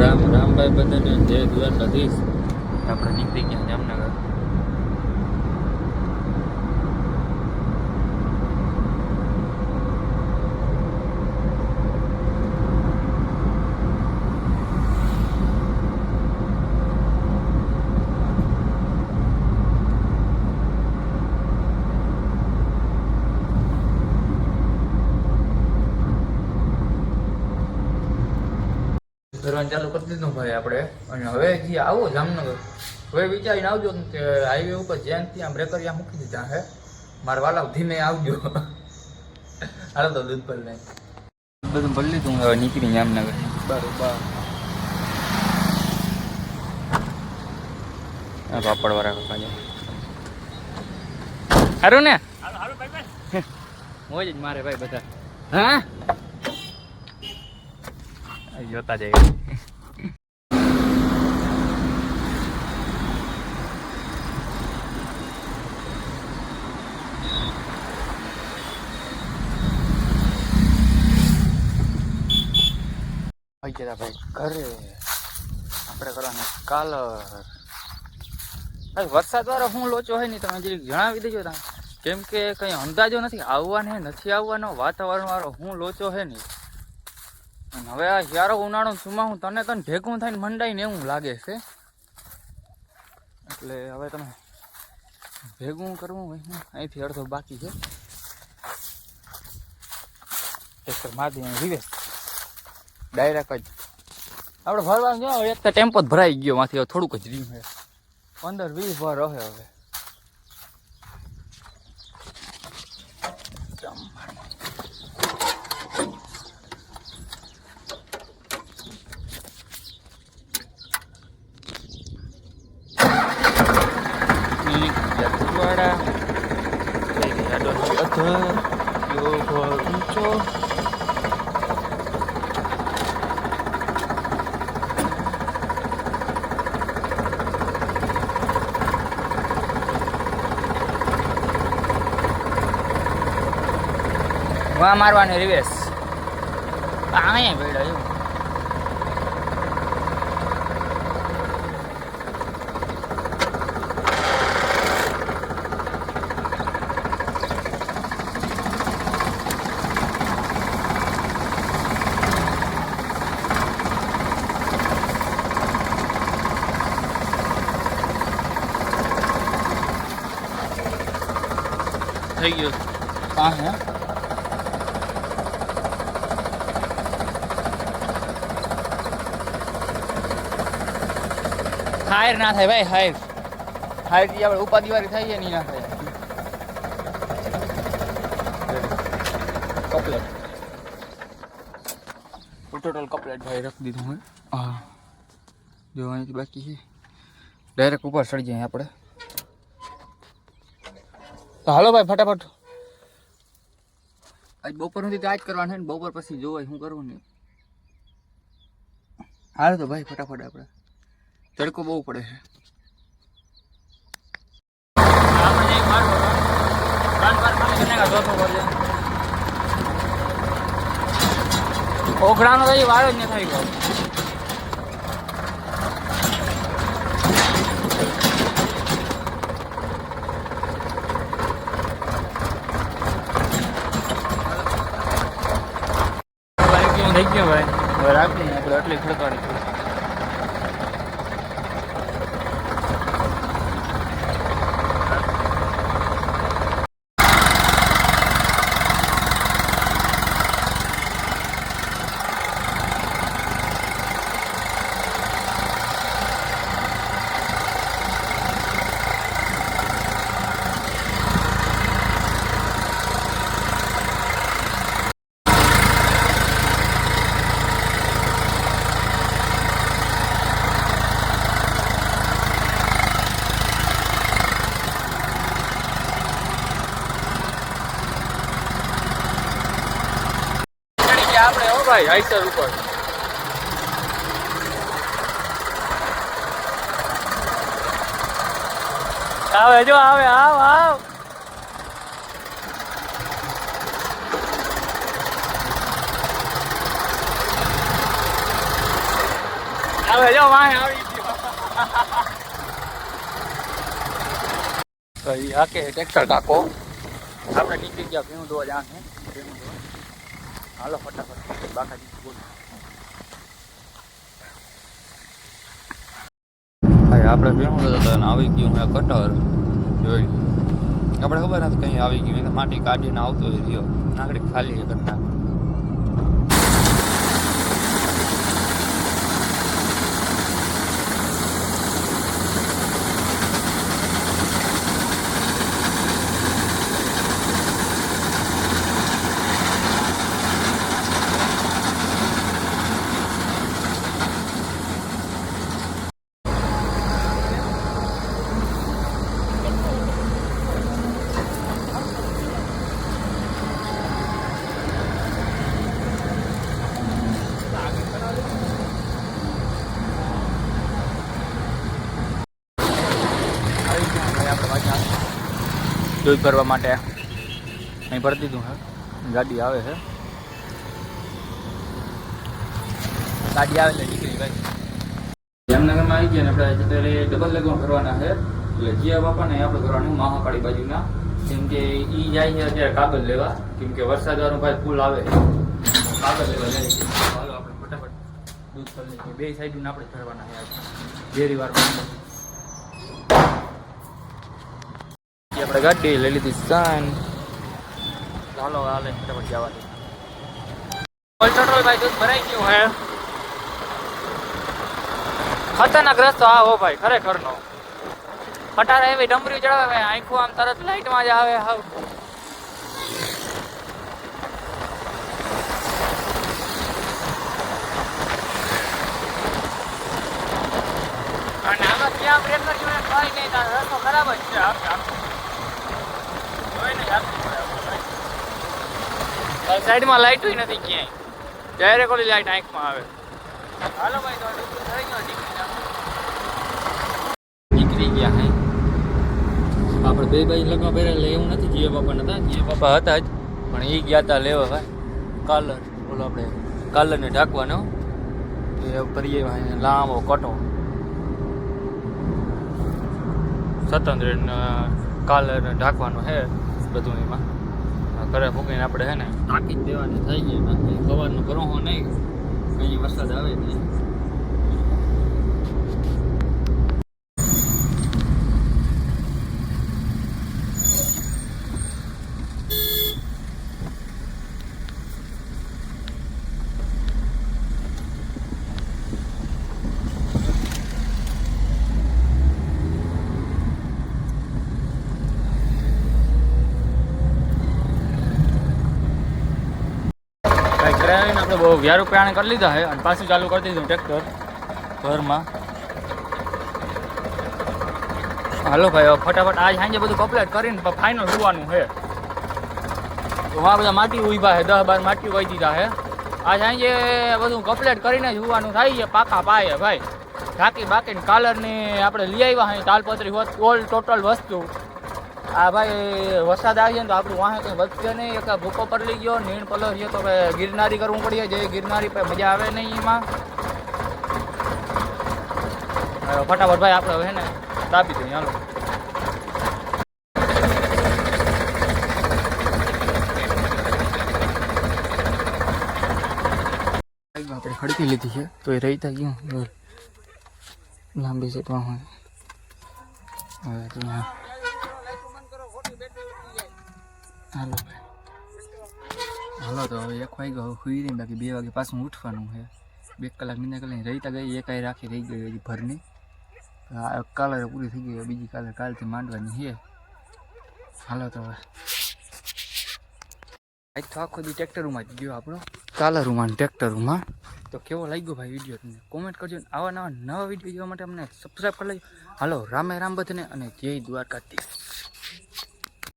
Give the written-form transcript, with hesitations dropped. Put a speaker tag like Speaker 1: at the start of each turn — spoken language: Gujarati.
Speaker 1: રામ રામભાઈ બધાને જય દ્વારકાધીશ. આપણે નીકળી ગયા જામનગર. કરવાનું ચાલુ કરી દીધું ભાઈ આપણે. અને હવે જે આવો જામનગર હવે વિચારીને આવજો કે હાઈવે ઉપર જ્યાંથી આમ બ્રેકરિયા મૂકી દીધા હે. મારા વાલા ધીમે આવજો. હાલો તો દૂધ પર લઈ બધું ભરી લીધું. હવે નીકળી જામનગર બરોબર. પાપડ વાળા કાકા સારું ને મોજ જ મારે ભાઈ બધા. હા જોતા જઈએ. ભાઈ ઘરે આપણે કરવાના કાલર. વરસાદ વાળો હું લોચો હોય નહીં તમે જરી જણાવી દેજો તમે, કેમ કે કઈ અંદાજો નથી આવવાનો નથી આવવાનો. વાતાવરણ વાળો હું લોચો હે નહીં. હવે આ યારો ઉનાળો સુમા હું તને ભેગું થઈને મંડાઈ ને એવું લાગે છે. એટલે હવે તમે ભેગું કરવું હોય અહીંથી અડધો બાકી છે. મારી રિવેસ ડાયરેક્ટ જ આપણે ભરવાનું જાઓ. એક તો ટેમ્પો જ ભરાઈ ગયો માંથી થોડુંક જ રીમ છે. 15-20 ભર રહે હવે. વા મારવાની રિવેસ અહીંયા ભેડા એવું. થઈ ગયું હા હે. હાયર ના થાય ભાઈ. હાયર થી આપણે ઉપાધિ વાળી થાય છે નહીં ના થાય. કપલેટ ટોટલ કપલેટ ભાઈ રાખી દીધું હોય. હા જો અહીંથી બાકી છે ડાયરેક્ટ ઉપર ચડી જાય આપણે. તો હાલો ભાઈ ફટાફટ. આજ બપોર સુધી તો આજ કરવાનું છે ને બપોર પછી જોવાય શું કરવું ને. હાલો તો ભાઈ ફટાફટ. આપણે તડકો બહુ પડે છે. ઓઘરાનો તો વાળ જ નહીં થઈ ગયો. થઈ ગયો ભાઈ. હવે રાખી આપણે આટલી ખડકાડી. આપણે હો ભાઈ આઈસર ઉપર આવે. જો આવે આવ આવ. હવે જો વાહ આવી ગયો તો ઈ આકે ટ્રેક્ટર કાકો આપણે નીકળી ગયા ભીનું દોવા જાણ હે ભીનું દોવા હાલો ફટાફટ બાકાજી બોલ ભાઈ આપણે ભીનું દોતા આવી ગયું હે કટર જોઈ આપણે ખબર નથી કઈ આવી ગયું એટલે માટી કાઢીને આવતો રહ્યો નાગરિક ખાલી કરી નાખ દૂધ ભરવા માટે અહીં ભરી દીધું હે ગાડી આવે છે ગાડી આવે એટલે નીકળી ભાઈ જામનગરમાં આવી ગયા ને આપણે અત્યારે ડબલ લેગમાં ભરવાના છે એટલે જીયા બાપાને આપણે ભરવાનું મહાકાળી બાજુના કેમ કે એ જાય છે અત્યારે કાગળ લેવા કેમ કે વરસાદ વાળો ભાઈ ફૂલ આવે કાગળ લેવા જાય છે હાલો આપણે ફટાફટ દૂધ ભરી લઈએ બે સાઈડને આપણે ભરવાના છે ડેરી વાળવા આપણે ગાડી લઈ લીધી સાન ચાલો હાલે ફટાફટ જવાની પેટ્રોલ ભાઈ દૂધ ભરાઈ ગયું હે ખતરનાક રસ્તો આ હો ભાઈ ખરેખરનો ખટારા એવી ડમરી ચડાવે આંખું આમ તરત લાઈટમાં જ આવે હાવ અને આમાં ક્યાં બ્રેક કર્યું ને કઈ નહીં તારો રસ્તો ખરાબ જ છે સાઈડમાં લાઈટ નથી ક્યાંય ડાયરેક્ટ ઓલી લાઈટ આંખમાં આવે હાલો ભાઈ તો નીકળી ગયા હે આપણે બે ભાઈ લગ્ન પહેરેલા એવું નથી જીએ બાપા નતા જીએ બાપા હતા જ પણ એ ગયા હતા લેવા ભાઈ કાલર બોલો આપણે કાલરને ઢાંકવાનો એ ભરીએ લાંબો કટો સ્વતંત્ર કાલરને ઢાંકવાનો છે બધું એમાં ઘરે ફૂકીને આપણે છે ને ટાંકી જ દેવાની થઈ ગઈ બાકી સવારનું કરો હો નહીં કઈ વરસાદ આવે નહીં આપણે બહુ 11 રૂપિયાને કરી લીધા છે અને પાછું ચાલુ કરી દીધું ટ્રેક્ટર ઘરમાં હાલો ભાઈ ફટાફટ આજ સાંજે બધું કમ્પ્લીટ કરીને ફાઇનલ જોવાનું છે તો આ બધા માટી ઉભા છે 10-12 માટી વહી દીધા છે આજ સાંજે બધું કમ્પ્લીટ કરીને જ જોવાનું થાય છે પાકા પાયે ભાઈ ઢાંકી બાકીને કાલરની આપણે લઈ આવ્યા છે તાલપત્રી ઓલ ટોટલ વસ્તુ આ ભાઈ વરસાદ આવી જાય તો આપણું વાહે કંઈ વધશે નહીં એક ભૂકો પર લઈ ગયો નીણ પલર છે તો ભાઈ ગિરનારી કરવું પડીએ જે ગિરનારી પર મજા આવે નહીં એમાં ફટાફટ ભાઈ આપણે હવે ને દાબી દઈએ હાલો આપણે ખડકી લીધી છે તો એ રહીતા ગયું લાંબી સીટમાં હોય હવે ત્યાં હાલો હાલો તો હવે 1 વાગ્યો હવે સુઈ રહી બાકી 2 વાગે પાછું ઉઠવાનું છે 2 કલાક નિંદા કરીને રહીતા ગઈ એકાઈ રાખી રહી ગઈ હજી ભરની કાલર પૂરી થઈ ગઈ બીજી કાલર કાલથી માંડવાની છે હાલો તો હવે આજ તો આખો દી ટ્રેક્ટરમાં જ ગયો આપણો કાલરમાં ટ્રેક્ટરમાં તો કેવો લાગ્યો ભાઈ વિડીયો તમને કોમેન્ટ કરજો આવા નવા વિડીયો જોવા માટે અમને સબસ્ક્રાઈબ કરી લેજો હાલો રામે રામ બધાને અને જય દ્વારકાધીશ